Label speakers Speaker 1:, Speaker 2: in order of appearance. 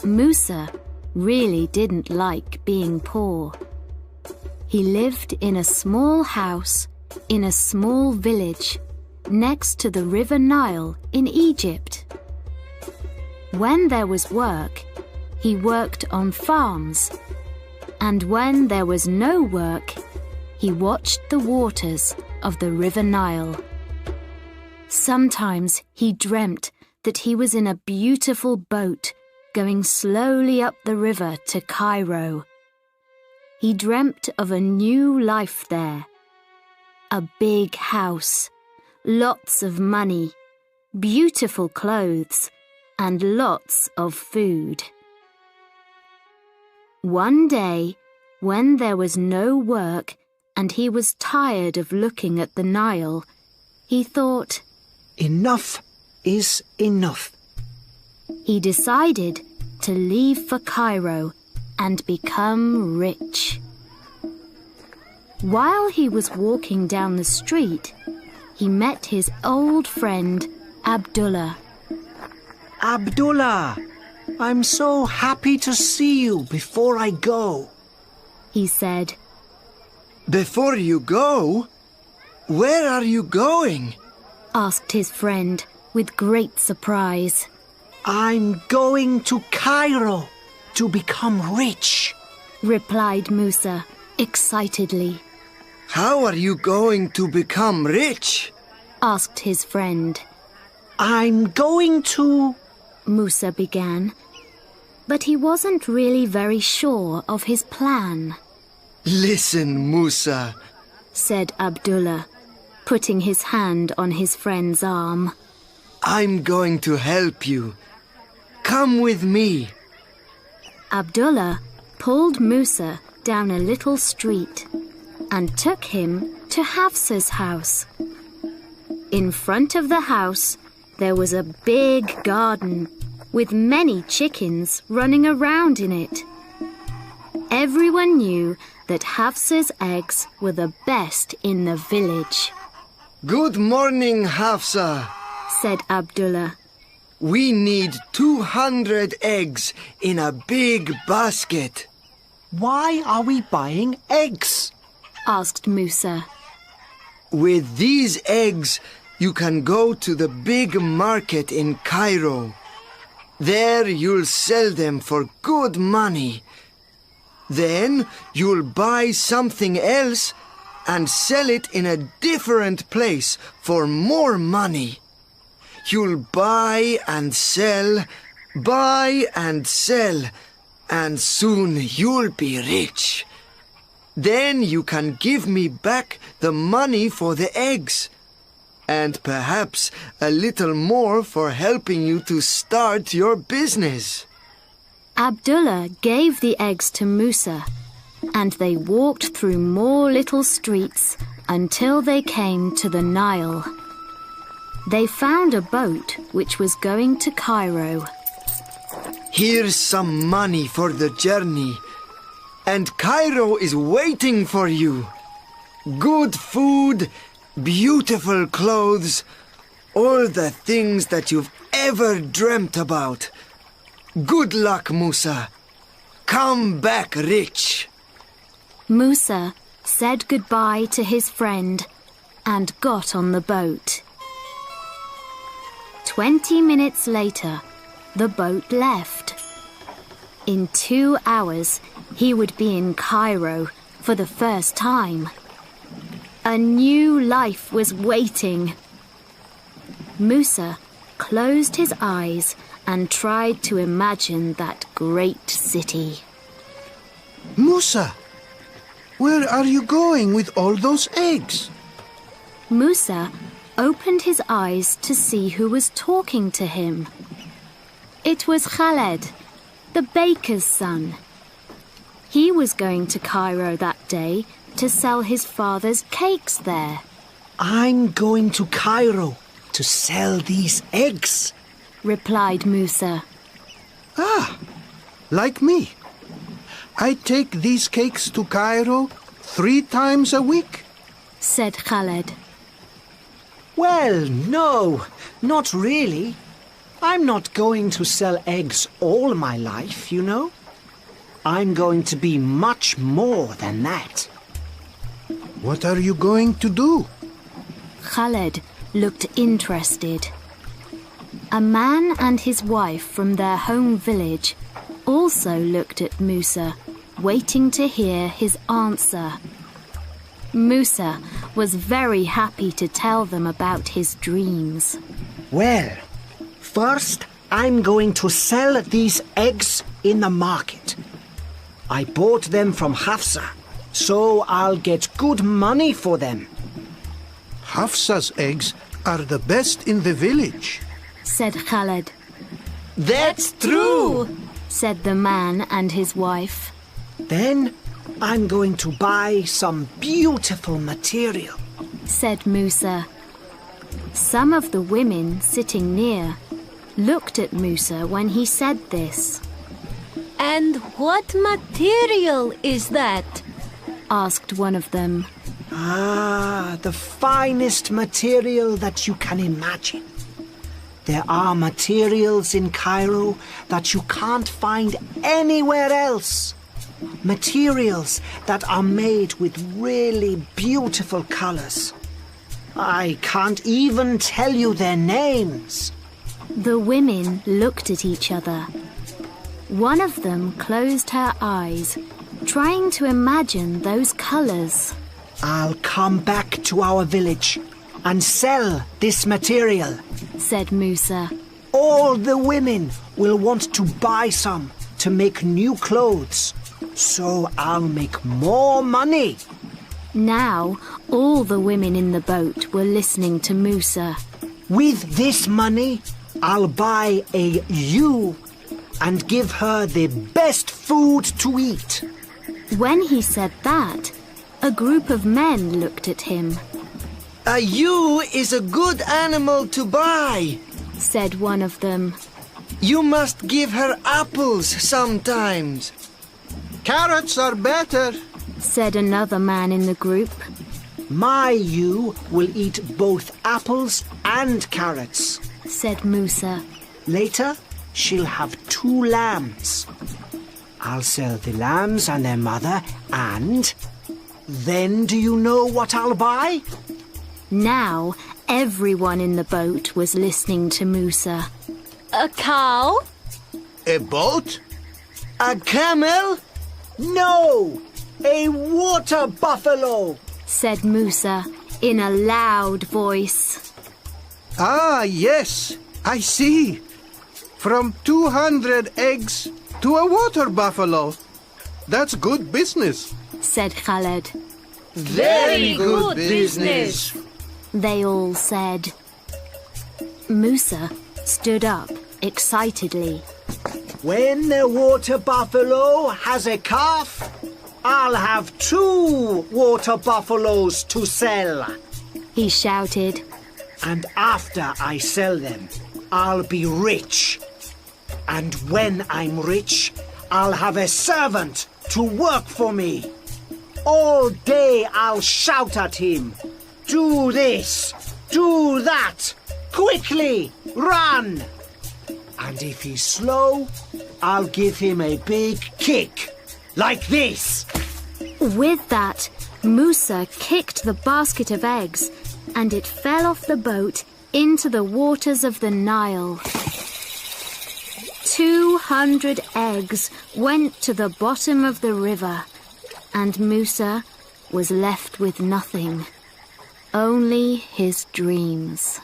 Speaker 1: Mousa really didn't like being poor. He lived in a small house in a small village next to the River Nile in Egypt. When there was work, he worked on farms, and when there was no work, he watched the waters of the River Nile. Sometimes he dreamt that he was in a beautiful boat going slowly up the river to Cairo. He dreamt of a new life there. A big house, lots of money, beautiful clothes, and lots of food. One day, when there was no work and he was tired of looking at the Nile, he thought,
Speaker 2: "Enough is enough."
Speaker 1: He decided to leave for Cairo and become rich. While he was walking down the street, he met his old friend Abdullah.
Speaker 2: "Abdullah, I'm so happy to see you before I go,"
Speaker 1: he said.
Speaker 3: "Before you go? Where are you going?"
Speaker 1: asked his friend with great surprise.
Speaker 2: "I'm going to Cairo to become rich,"
Speaker 1: replied Mousa excitedly.
Speaker 3: "How are you going to become rich?"
Speaker 1: asked his friend.
Speaker 2: "I'm going to..."
Speaker 1: Mousa began, but he wasn't really very sure of his plan.
Speaker 3: "Listen, Mousa,"
Speaker 1: said Abdullah, putting his hand on his friend's arm.
Speaker 3: "I'm going to help you. Come with me."
Speaker 1: Abdullah pulled Mousa down a little street and took him to Hafsa's house. In front of the house, there was a big garden with many chickens running around in it. Everyone knew that Hafsa's eggs were the best in the village.
Speaker 3: "Good morning, Hafsa,"
Speaker 1: said Abdullah.
Speaker 3: "We need 200 eggs in a big basket."
Speaker 2: "Why are we buying eggs?"
Speaker 1: asked Mousa.
Speaker 3: "With these eggs, you can go to the big market in Cairo. There you'll sell them for good money. Then you'll buy something else and sell it in a different place for more money. You'll buy and sell, and soon you'll be rich. Then you can give me back the money for the eggs, and perhaps a little more for helping you to start your business."
Speaker 1: Abdullah gave the eggs to Mousa, and they walked through more little streets until they came to the Nile. They found a boat which was going to Cairo.
Speaker 3: "Here's some money for the journey, and Cairo is waiting for you. Good food, beautiful clothes, all the things that you've ever dreamt about. Good luck, Mousa. Come back rich."
Speaker 1: Mousa said goodbye to his friend and got on the boat. 20 minutes later, the boat left. In 2 hours, he would be in Cairo for the first time. A new life was waiting. Mousa closed his eyes and tried to imagine that great city.
Speaker 4: "Mousa, where are you going with all those eggs?"
Speaker 1: Mousa opened his eyes to see who was talking to him. It was Khaled, the baker's son. He was going to Cairo that day to sell his father's cakes there.
Speaker 2: "I'm going to Cairo to sell these eggs,"
Speaker 1: replied Mousa.
Speaker 4: "Ah, like me. I take these cakes to Cairo 3 times a week,"
Speaker 1: said Khaled.
Speaker 2: "Well, no, not really," I'm not going to sell eggs all my life, you know. I'm going to be much more than that.
Speaker 4: What are you going to do?
Speaker 1: Khaled looked interested. A man and his wife from their home village also looked at Mousa, waiting to hear his answer. Mousa was very happy to tell them about his dreams.
Speaker 2: Well, first I'm going to sell these eggs in the market. I bought them from Hafsa, so I'll get good money for them.
Speaker 4: Hafsa's eggs are the best in the village,
Speaker 1: said Khaled.
Speaker 3: That's true,
Speaker 1: said the man and his wife.
Speaker 2: Then I'm going to buy some beautiful material,
Speaker 1: said Mousa. Some of the women sitting near looked at Mousa when he said this.
Speaker 5: And what material is that?
Speaker 1: Asked one of them.
Speaker 2: The finest material that you can imagine. There are materials in Cairo that you can't find anywhere else. Materials that are made with really beautiful colors. I can't even tell you their names.
Speaker 1: The women looked at each other. One of them closed her eyes, trying to imagine those colors.
Speaker 2: I'll come back to our village and sell this material,
Speaker 1: said Mousa.
Speaker 2: All the women will want to buy some to make new clothes, so I'll make more money.
Speaker 1: Now, all the women in the boat were listening to Mousa.
Speaker 2: With this money, I'll buy a ewe and give her the best food to eat.
Speaker 1: When he said that, a group of men looked at him.
Speaker 3: A ewe is a good animal to buy,
Speaker 1: said one of them.
Speaker 3: You must give her apples sometimes.
Speaker 4: Carrots are better,
Speaker 1: said another man in the group.
Speaker 2: My ewe will eat both apples and carrots,
Speaker 1: said Mousa.
Speaker 2: Later, she'll have 2 lambs. I'll sell the lambs and their mother, and then do you know what I'll buy?
Speaker 1: Now, everyone in the boat was listening to Mousa.
Speaker 5: A cow?
Speaker 4: a boat,
Speaker 3: A camel?
Speaker 2: No, a water buffalo,
Speaker 1: said Mousa in a loud voice.
Speaker 4: Ah, yes, I see. From 200 eggs to a water buffalo. That's good business,
Speaker 1: said Khaled.
Speaker 3: Very good business.
Speaker 1: They all said. Mousa stood up excitedly.
Speaker 2: When the water buffalo has a calf, I'll have 2 water buffaloes to sell.
Speaker 1: He shouted.
Speaker 2: And after I sell them, I'll be rich. And when I'm rich, I'll have a servant to work for me. All day I'll shout at him, "Do this, do that, quickly, run!" And if he's slow, I'll give him a big kick, like this.
Speaker 1: With that, Mousa kicked the basket of eggs and it fell off the boat into the waters of the Nile. 200 eggs went to the bottom of the river, and Mousa was left with nothing, only his dreams.